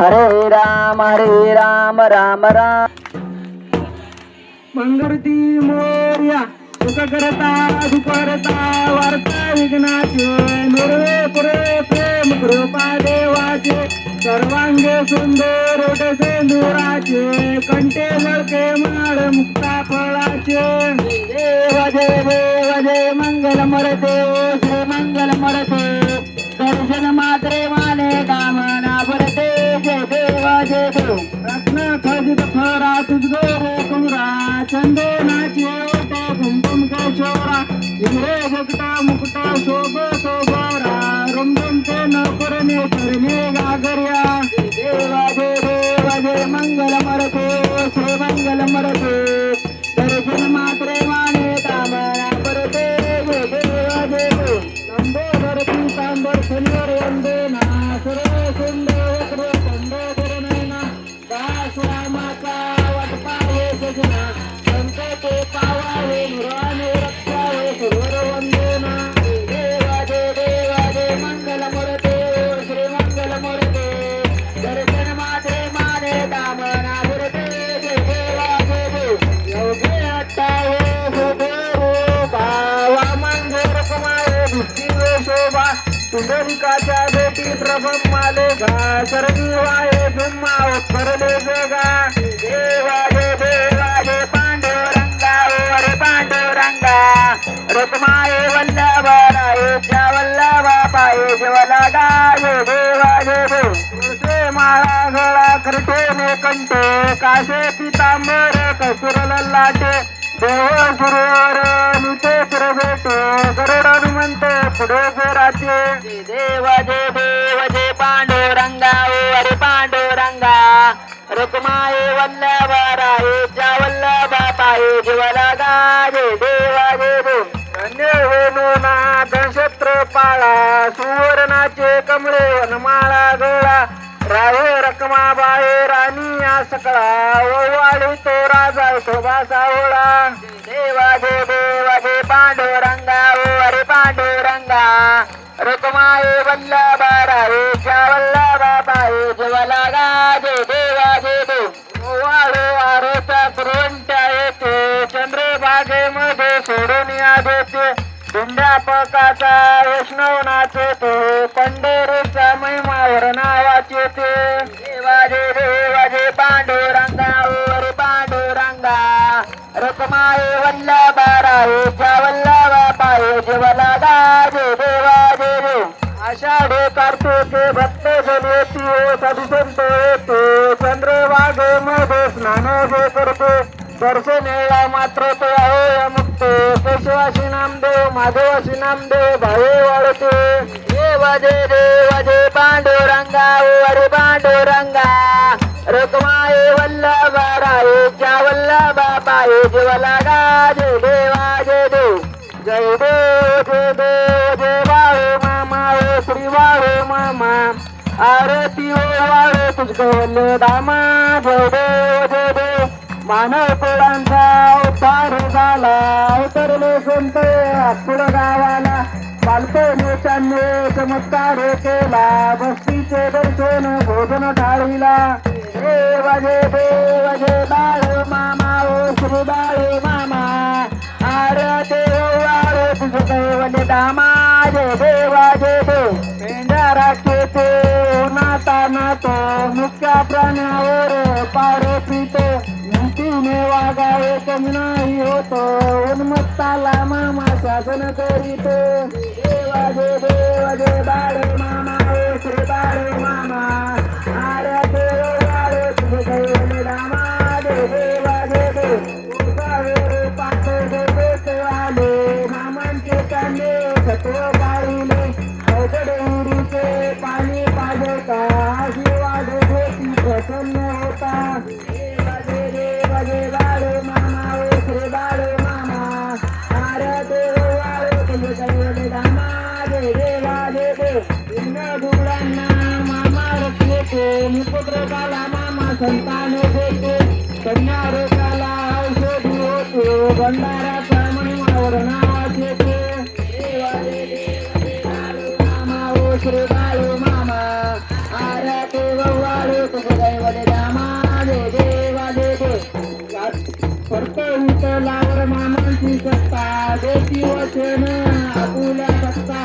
हरे राम राम राम मंगळती मोर्या सुख करता दुपरता वार्ता विघ्नाचे निर्वे पुरे प्रेम कृपा देवाचे सर्वांगे सुंदर सेंदुराचे कंठे झळके माळ मुक्ता फळाचे देव जय देव जय मंगल मरते श्री मंगल मरते दर्शन मात्रे माने कामना भरते जय देव जय देव रत्न खजित खरा तुझगो रे कुमरा चंदनाची ओटे कुंकुम केशोरा इंद्रे जगता मुकुटा शोभ शोभरा रुमझुम ते नकरणे करणे गागर्या देवा जय देवा जय मंगल मरते श्री मंगल मरते दर्शन मात्रे माने कामना भरते जय देवा जय देव लंबोदर पीतांबर शनिवर वंदना सर्व सुंदर वक्र खंडोदर नयना दास रामाचा वटपावे सजना संकटे पावावे मुराने रक्षावे सर्वर वंदना देवा जय मंगल मूर्ते श्री मंगल मूर्ते दर्शन मात्रे माने कामना भरते जय देवा जय देव योगे अट्टावे देव भावा मंगल कमावे बुद्धी शोभा पुंडलिकाच्या बेटी प्रभम माले घा सरगी वाये ब्रह्मा करले जगा देवा जय पांडुरंगा अरे पांडुरंगा रत्माये वल्लभरायेच्या वल्लभा पाये जवला गाये देवा जय देव तुळसे माळा गळा करठेने कंठे काशे पितांबर कसुर ललाटे देव सुरवर निते सुरभेटे गरुड हनुमंत पुढे जोराचे देवा जय पांडुरंगा अरे पांडुरंगा रत्माये वल्लभरायेच्या वल्लभा पाये जीवला गाजे देवा जय देव धन्य वेणू नाथ नक्षत्र पाळा सुवर्णाचे कमळे वनमाळा गळा राहे रकमा बाहे राणी या सकळा वाढी तो राजा शोभा सावळा देवा जय पांडुरंगा अरे पांडुरंगा रकमाये वल्लभरायेच्या वल्लभा पाये जीवला गाजे देवा जय देव वाढो आरोच्या सुरवंट्या येते चंद्रभागेमध्ये सोडून या देते पिंडापकाचा वैष्णव नाचते पंढरीचा महिमावर नावाचे ते देवा जय पांडुरंगा अरे पांडुरंगा रकमाये वल्लभरायेच्या वल्लभा पाये जीवला गाजे देवा जय देव आषाढे कार्तिके भक्त जन येती हो साधू संत येते चंद्रभागेमध्ये स्नान जे करते दर्शनेला मात्र तो आहे मुक्त केशवाशी नामदेव माधवाशी नामदेव भावे वाढते देवा जय पांडुरंगा अरे पांडुरंगा रकमाये वल्लभरायेच्या वल्लभा पाये जीवला गाजे देवा जय देव जय देव जय बाळे मामा श्री बाळे मामा आरती वाळे तुझको वल्ल दामा जय देव मानव कुळांचा उद्धार झाला उतरले संत आकुळ गावाला बालपणीच्याने चमत्कार केला बस्तीचे दर्शन भोजन टाळीला देवा जय बाळे मामा श्री बाळे मामा आरती वाळे तुझ कैवल्य दामा जय देवा जय देव पेंढा राखेते उन्हाताना तो मुख्या प्राण्यावर पारे पितो नीतीने वागावे कमी नाही होतो उन्मत्ताला मामा शासन करीतो देवा जय बाळे मामा श्री बाळे मामा आरती वाळे तुझ कैवल्य दामा जय देवा जय देव पाठे देते आले मामांचे कांदे सत्व पाळीले अवघडे उरीचे पाणी पाजे का आशीर्वाद घेती प्रसन्न होता देवा जय बाळे मामा श्री बाळे मामा आरती वाळे तुझ कैवल्य दामा जय देवा जय देव इंद्र दुर्गांना मामा रचनेचे निपुत्रकाला मामा संतान देते कन्या रोगाला औषधी होते भंडाराचा महिमावर नावाचे ते देवा जय श्री बाळू मामा आरती गव्वाळू तुझे दैवत रामा दे देवा दे दे परत लावर मामांची सत्ता देती वचन आपुल्या सत्ता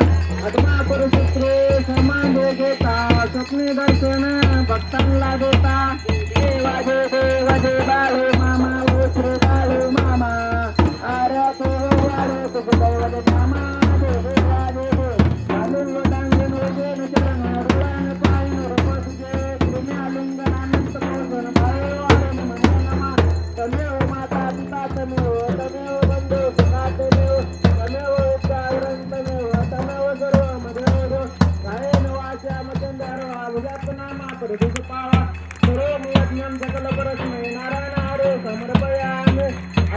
आत्मा परपुत्रे समान घेता स्वप्ने दर्शन भक्तांना देता देवा दे देवा दे बाळू मामा ओ श्री बाळू मामा आरती गव्वाळू तुझे दैवत रामा दे देवा दे दे घालून लोटांगण वजन चरण रुळान पायन रूप तुझे पुण्यालिंगनानंत पोषण भावे वाढन मनोरमा तमेव माता पिता तमेव तमेव बंधू सखा तमेव तमेव उच्चावरण तमेव तमेव सर्व मदेव कायेन वाचा मचंदार अभुजात नामा परदेश पावा सर्व यज्ञं सकल परस्मै नारायण हरे समर्पयामि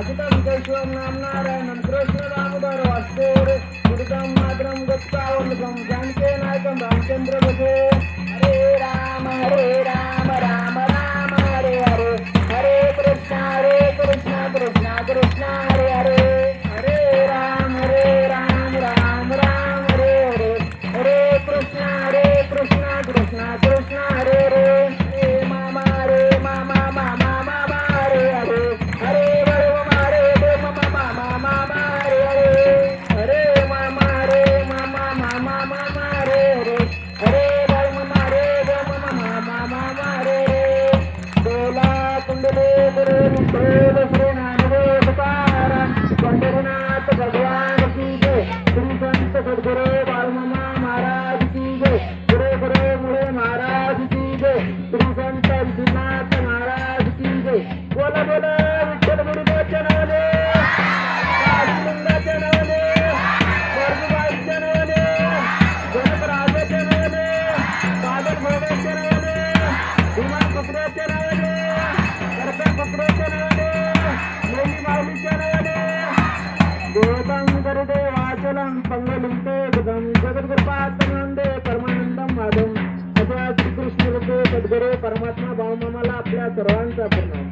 असितं केशवं नाम नारायणं कृष्ण दामोदर वासुदेव गुरुतं मातरं गत्तावन्तं जानके नायकं रामचंद्र भजे हरे राम राम राम हरे हरे हरे कृष्ण कृष्ण कृष्ण हरे हरे हरे राम राम राम हरे हरे हरे कृष्ण कृष्ण कृष्ण हरे हरे हरे मामा मामा हरे हरे हरे बळव मामा हरे हरे हरे मामा मामा हरे हरे हरे बळव मामा हरे बोला कुंडले गुरु मुखेल श्री नामदेव तुकाराम पंढरीनाथ भगवान की जय श्री संत सद्गुरु बाळमामा महाराज की जय गुरे मुळे महाराज की जय श्री संत विश्वनाथ महाराज की जय बोला बोला विठ्ठल गुरुदेवच्या नावाने पांडुरंगाच्या नावाने वर्गबाईच्या नावाने जनकराजाच्या नावाने बादल भोगाच्या नावाने भीमा कपड्याच्या नावाने करप्या कपड्याच्या नावाने मेली माऊलीच्या नावाने देवतांकर देवाचलं पंगलं ते गदं जगद्गुरुपात्मनंदे परमानंदं माधवं अशा श्रीकृष्ण रूपे सद्गुरू परमात्मा भावमामाला आपल्या सर्वांचा प्रणाम.